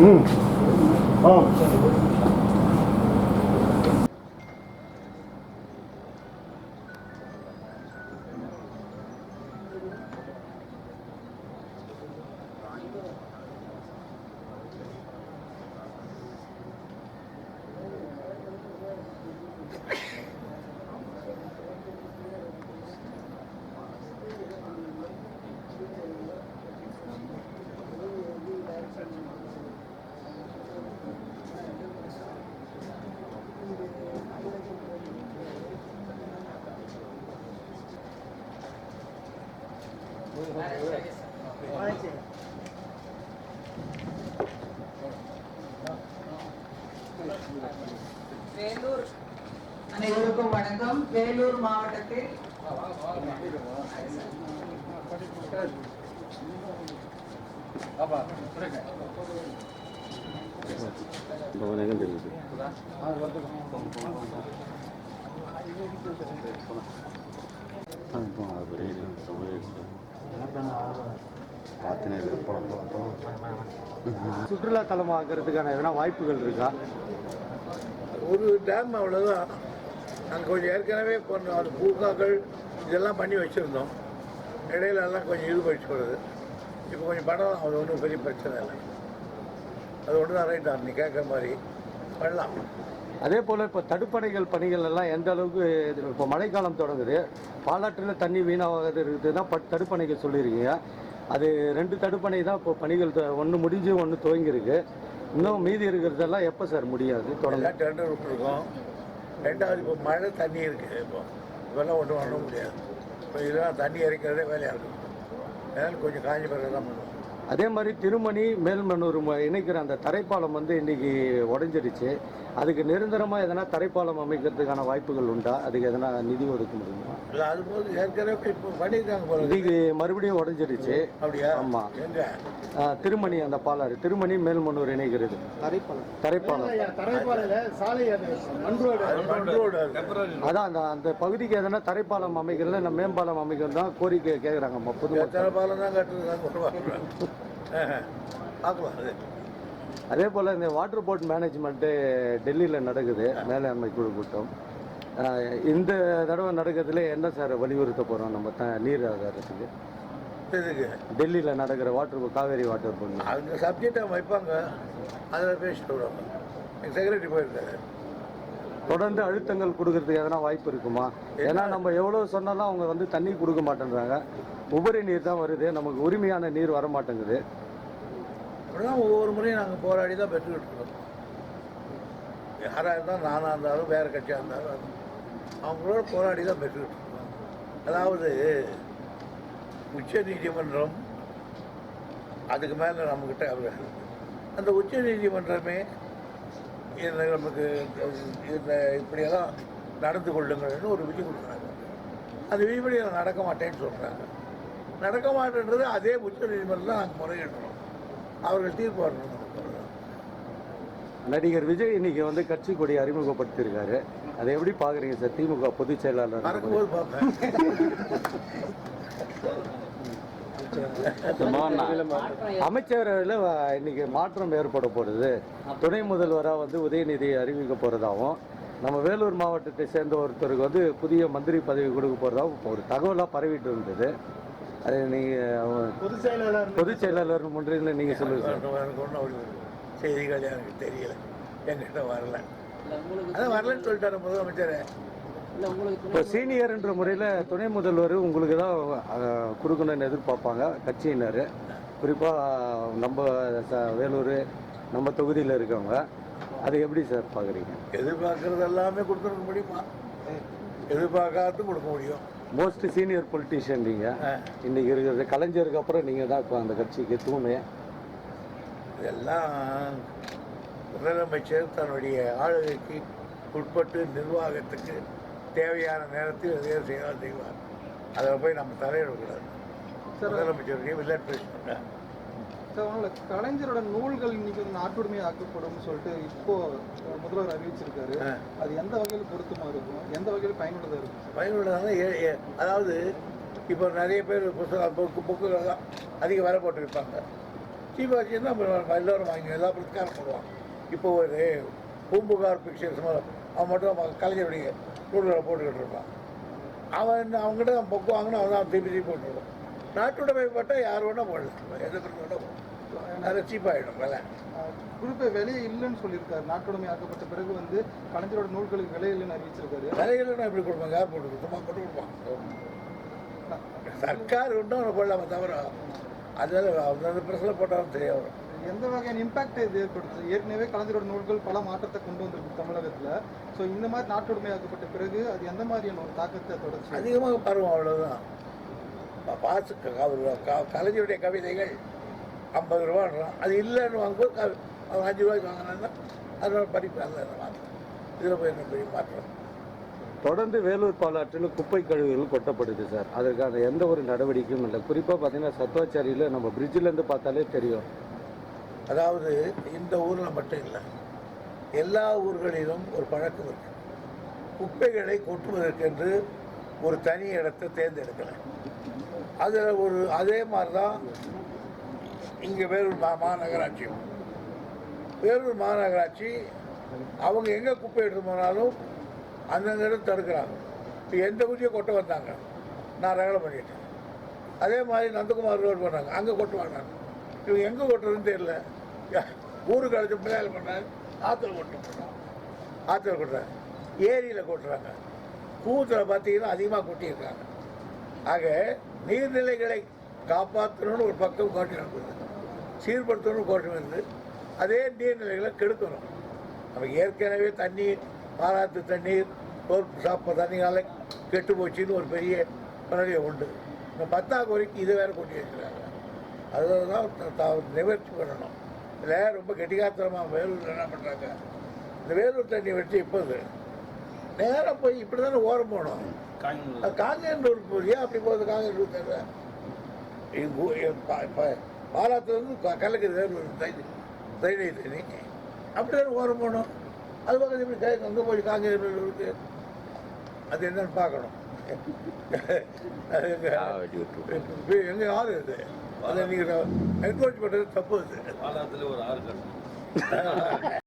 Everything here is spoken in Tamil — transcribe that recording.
வேலூர் அனைவருக்கும் வணக்கம். வேலூர் மாவட்டத்தில் சுற்றுலா தலமாகிறதுக்கான எதனா வாய்ப்புகள் இருக்கா? ஒரு டேம் அவ்வளோதான். நாங்கள் கொஞ்சம் ஏற்கனவே கொஞ்சம் அது பூங்காக்கள் இதெல்லாம் பண்ணி வச்சுருந்தோம். இடையில எல்லாம் கொஞ்சம் ஈடுபடுத்தி வருது. இப்போ கொஞ்சம் படம் அது ஒன்றும் பெரிய பிரச்சனை இல்லை. அது ஒன்று தான் ரைட் தான். நீ கேட்குற மாதிரி பண்ணலாம். அதே போல் இப்போ தடுப்பணைகள் பணிகள் எல்லாம் எந்த அளவுக்கு இப்போ மழைக்காலம் தொடங்குது, பாலாற்றில் தண்ணி வீணாகாது இருக்குது தான் தடுப்பணைகள் சொல்லியிருக்கீங்க. அது 2 தடுப்பணை தான் இப்போ பணிகள் ஒன்று முடிஞ்சு ஒன்று துவங்கியிருக்கு. இன்னும் மீதி இருக்கிறதெல்லாம் எப்போ சார் முடியாது? தொடங்க டெண்டர் விட்டுருக்கோம். 2வது இப்போ மழை தண்ணி இருக்குது. இப்போல்லாம் ஒன்றும் பண்ண முடியாது. இப்போ இதெல்லாம் தண்ணி இறைக்கிறதே வேலையாக இருக்கும். அதனால் கொஞ்சம் காஞ்சி பிறகு தான் பண்ணுவோம். அதே மாதிரி திருமணி மேல்மனூர் இணைக்கிற அந்த தரைப்பாலம் வந்து இன்றைக்கி உடஞ்சிடுச்சு. அதுக்கு நிரந்தரமாக எதனா தரைப்பாலம் அமைக்கிறதுக்கான வாய்ப்புகள் உண்டா? அதுக்கு எதனா நிதி ஒதுக்க முடியுமா? இல்லை, அது போது ஏற்கனவே இப்போ பண்ணியிருக்காங்க போல. இன்னைக்கு மறுபடியும் உடஞ்சிடுச்சு. அப்படியா? ஆமாம். எங்கே? திருமணி அந்த பாலாறு திருமணி மேல்மனூர் இணைக்கிறது தரைப்பாலம். அதான் அந்த பகுதிக்கு எதனா தரைப்பாலம் அமைக்கிறதுல நம்ம மேம்பாலம் அமைக்கிறது தான் கோரிக்கை கேட்குறாங்க பொதுமக்கள். தரைப்பாலம் தான் கட்டுறதுக்காக. அதே போல் இந்த வாட்டர் போர்ட் மேனேஜ்மெண்ட்டு டெல்லியில் நடக்குது, மேலாண்மை குழு கூட்டம். இந்த தடவை நடக்கிறதுல என்ன சார் வலியுறுத்த போகிறோம் நம்ம நீர் ஆதாரத்துக்கு? டெல்லியில் நடக்கிற காவேரி வாட்டர் போர்ட் அவங்க சப்ஜெக்டாக வைப்பாங்க, அதில் பேசிட்டு வருவாங்க. எங்கள் செக்ரட்டரி போயிருக்காரு. தொடர்ந்து அழுத்தங்கள் கொடுக்கறதுக்கு எதனா வாய்ப்பு இருக்குமா? ஏன்னா நம்ம எவ்வளோ சொன்னாலும் அவங்க வந்து தண்ணி கொடுக்க மாட்டேன்றாங்க. உபரி நீர் தான் வருது, நமக்கு உரிமையான நீர் வர மாட்டேங்குது. அப்படிதான் ஒவ்வொரு முறையும் நாங்கள் போராடி தான் பெற்றுக்கிட்டு இருக்கோம். யாராக இருந்தாலும், நானாக இருந்தாலும், வேறு கட்சியாக இருந்தாலும், அவங்களோட போராடி தான் பெற்றுக்கிட்டு இருக்கோம். அதாவது உச்ச நீதிமன்றம் அதுக்கு மேலே நம்மக்கிட்ட அந்த உச்ச நீதிமன்றமே நமக்கு இந்த இப்படியெல்லாம் நடந்து கொள்ளுங்கள்னு ஒரு விதி கொடுக்குறாங்க. அந்த விதிப்படி நடக்க மாட்டேன்னு சொல்கிறாங்க. நடக்க மாட்டேன்றது அதே உச்ச நீதிமன்றம் தான் நாங்கள் முறையிடுறோம். அவர்கள் தீர்ப்பு வரணும். நடிகர் விஜய் இன்னைக்கு வந்து கட்சி கொடி அறிமுகப்படுத்தியிருக்காரு. அதை எப்படி பார்க்குறீங்க சார்? திமுக பொதுச் செயலாளர் நடக்கும்போது பார்ப்பேன். அமைச்சரவையில் இன்னைக்கு மாற்றம் ஏற்பட போடுது. துணை முதல்வராக வந்து உதயநிதி அறிவிக்க போகிறதாகவும், நம்ம வேலூர் மாவட்டத்தை சேர்ந்த ஒருத்தருக்கு வந்து புதிய மந்திரி பதவி கொடுக்க போகிறதாகவும் ஒரு தகவலாக பரவிட்டு இருந்தது. அது நீங்கள் பொதுச் செயலாளர் முன்னிலையில் நீங்கள் சொல்லுங்கள் சார். எனக்கு ஒன்றும் அப்படி செய்திகள் எனக்கு தெரியல, என்கிட்ட வரல. அதான் வரலன்னு சொல்லிட்டாரு முதலமைச்சர். இப்போ சீனியர்ன்ற முறையில் துணை முதல்வர் உங்களுக்கு தான் கொடுக்கணும்னு எதிர்பார்ப்பாங்க கட்சியினர். குறிப்பாக நம்ம வேலூர் நம்ம தொகுதியில் இருக்கவங்க. அது எப்படி சார் பார்க்குறீங்க? எதிர்பார்க்கறது எல்லாமே கொடுத்துருக்க முடியுமா? எதிர்பார்க்காத கொடுக்க முடியும். மோஸ்ட் சீனியர் பொலிட்டீஷியன் நீங்கள். இன்றைக்கி இருக்கிறது கலைஞருக்கு அப்புறம் நீங்கள் தான் இப்போ அந்த கட்சிக்கு தூணு. இதெல்லாம் முதலமைச்சர் தன்னுடைய ஆளுகைக்கு உட்பட்டு நிர்வாகத்துக்கு தேவையான நேரத்தில் எதையோ செய்வார். அதில் போய் நம்ம தலையிடக்கூடாது. முதலமைச்சருடைய வில்லட் பேசினாங்க. சார், அவங்களோட கலைஞரோட நூல்கள் இன்னைக்கு வந்து நாட்டுரிமை ஆக்கப்படும் சொல்லிட்டு இப்போ முதல்வர் அறிவிச்சிருக்காரு. அது எந்த வகையில் பொருத்தமாக இருக்கும், எந்த வகையில் பயனுள்ளதாக இருக்கும்? பயனுள்ளதாக, அதாவது இப்போ நிறைய பேர் புக்குகள் தான் அதிக விலை போட்டு விற்பாங்க. சீப்பாக வச்சுருந்தா எல்லோரும் வாங்கி எல்லா பிரச்சனையும் போடுவாங்க. இப்போ ஒரு பூம்புகார் பிக்சர்ஸ் அவன் மட்டும் கலைஞருடைய நூல்களை போட்டுக்கிட்டு இருப்பான். அவங்ககிட்ட பொக்கு வாங்கினா அவன் தான் திருப்பி போட்டுருவான். நாட்டுடைமை பட்டால் யார் வேணால் போடலாம், எந்த பிரச்சனை வேணால் போடலாம். அது சீப்பாகிடும் விலை. குறிப்பாக விலையே இல்லைன்னு சொல்லியிருக்காரு. நாட்டுடைமை ஆக்கப்பட்ட பிறகு வந்து கலைஞரோட நூல்களுக்கு விலை இல்லைன்னு அறிவிச்சிருக்காரு. விலைகள்னா எப்படி கொடுப்பாங்க? யார் போட்டு சும்மா போட்டு கொடுப்பாங்க. சர்க்கார் ஒன்றும் அவனை போடலாமா தவிர அதனால அந்த பிரச்சனை போட்டாலும் தெரிய வரும். எந்த வகையான இம்பாக்டை இது ஏற்படுத்துது? ஏற்கனவே கலைஞரோட நூல்கள் பல மாற்றத்தை கொண்டு வந்திருக்கு தமிழகத்தில். ஸோ இந்த மாதிரி நாட்டுடைமையாக்கப்பட்ட பிறகு அது எந்த மாதிரியான ஒரு தாக்கத்தை தொடர்ச்சி அதிகமாக பருவம் அவ்வளோதான். கலைஞருடைய கவிதைகள் 50 ரூபான்றான். அது இல்லைன்னு வாங்கும்போது அவன் 5 ரூபாய்க்கு வாங்கினா அதோட படிப்பு அல்ல மாற்றம். இதில் போய் என்ன பெரிய மாற்றம். தொடர்ந்து வேலூர் பாலாற்றில் குப்பை கழிவுகள் கொட்டப்படுது சார். அதற்கான எந்த ஒரு நடவடிக்கையும் இல்லை. குறிப்பாக பார்த்தீங்கன்னா சத்துவாச்சாரியில் நம்ம பிரிட்ஜிலேருந்து பார்த்தாலே தெரியும். அதாவது இந்த ஊரில் மட்டும் இல்லை, எல்லா ஊர்களிலும் ஒரு பழக்கம் இருக்கு. குப்பைகளை கொட்டுவதற்கென்று ஒரு தனி இடத்தை தேர்ந்தெடுக்கலை. அதில் அதே மாதிரி தான் இங்கே வேலூர் மாநகராட்சியும். வேலூர் மாநகராட்சி அவங்க எங்கே குப்பை எடுத்து போனாலும் அந்தந்த இடம் தடுக்கிறாங்க. இப்போ எந்த குச்சியை கொட்ட வந்தாங்க, நான் ரகலை பண்ணிட்டேன். அதே மாதிரி நந்தகுமார் ரோடு பண்ணாங்க, அங்கே கொட்டுவாங்க. இவங்க எங்கே கொட்டுறதுன்னு தெரியல. ஊருக்கு அழைச்சி பிள்ளைகள் பண்ணாங்க, ஆற்றுல கொட்டுறாங்க, ஆற்றுல கொட்டுறாங்க, ஏரியில் கொட்டுறாங்க, கூத்தில் பார்த்தீங்கன்னா அதிகமாக கொட்டியிருக்காங்க. ஆக நீர்நிலைகளை காப்பாற்றணும்னு ஒரு பக்கம் கோட்டை நடக்குது, சீர்படுத்தணும்னு கோட்டை வருது. அதே நீர்நிலைகளை கெடுக்கணும். நமக்கு ஏற்கனவே தண்ணீர், பாராத்து தண்ணீர், சாப்ப தண்ணினால கெட்டு போச்சுன்னு ஒரு பெரிய பிரச்சனை உண்டு. இந்த 10ஆம் வரைக்கும் இதை வேறு கொட்டி வச்சுருக்காங்க. அதுதான் நிவர்த்தி பண்ணணும். இதில் ரொம்ப கெட்டிகாத்திரமாக வேலூர் என்ன பண்ணுறாங்க, இந்த வேலூர் தண்ணி வச்சு இப்போது நேராக போய் இப்படி தானே ஓரம் போகணும். அது காங்கேயனூருக்கு போகுது. ஏன் அப்படி போகுது? காங்கேயனூர் தெரியல. பாலாத்துலேருந்து கலக்குது வேலூர் தண்ணி அப்படி தானே ஓரம் போகணும். அது பக்கத்து இப்படி கேட்க அங்கே போய் காங்கேயனூருக்கு அது என்னன்னு பார்க்கணும். எங்கே ஆறு இது? அதை நீங்கள் என்கரேஜ் பண்ணுறது தப்பு. அது பாலாத்துல ஒரு 6 கட்டணும்.